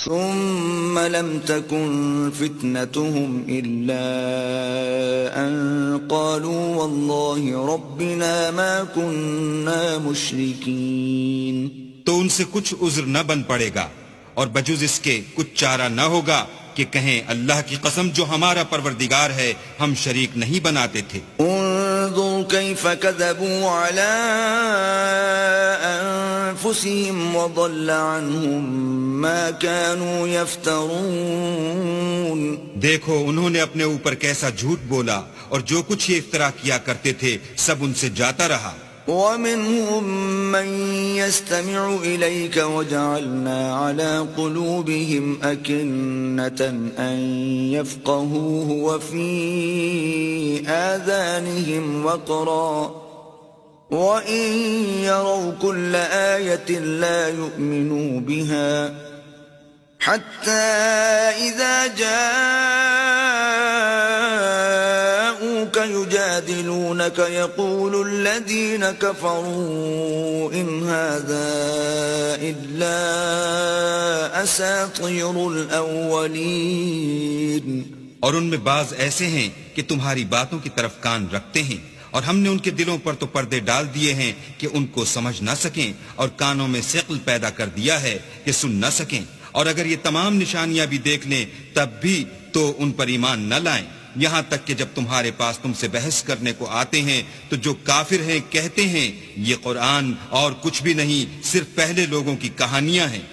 ثم لم تكن فتنتهم إلا أن قالوا والله ربنا ما كنا مشركين. تو ان سے کچھ عذر نہ بن پڑے گا اور بجز اس کے کچھ چارہ نہ ہوگا کہ کہیں اللہ کی قسم جو ہمارا پروردگار ہے ہم شریک نہیں بناتے تھے. انظر كيف كذبوا على أنفسهم وضل عنهم ما كانوا يفترون. دیکھو انہوں نے اپنے اوپر کیسا جھوٹ بولا اور جو کچھ یہ افطرا کیا کرتے تھے سب ان سے جاتا رہا. ومنهم من يستمع إليك وجعلنا على قلوبهم أكنة أن يفقهوه وفي آذانهم وقرا وإن يروا كل آية لا يؤمنوا بها حتى إذا جاءوك يجادلونك يقول الذين كفروا إن هذا إلا أساطير الأولين. اور ان میں بعض ایسے ہیں کہ تمہاری باتوں کی طرف کان رکھتے ہیں اور ہم نے ان کے دلوں پر تو پردے ڈال دیے ہیں کہ ان کو سمجھ نہ سکیں اور کانوں میں ثقل پیدا کر دیا ہے کہ سن نہ سکیں. اور اگر یہ تمام نشانیاں بھی دیکھ لیں تب بھی تو ان پر ایمان نہ لائیں. یہاں تک کہ جب تمہارے پاس تم سے بحث کرنے کو آتے ہیں تو جو کافر ہیں کہتے ہیں یہ قرآن اور کچھ بھی نہیں صرف پہلے لوگوں کی کہانیاں ہیں.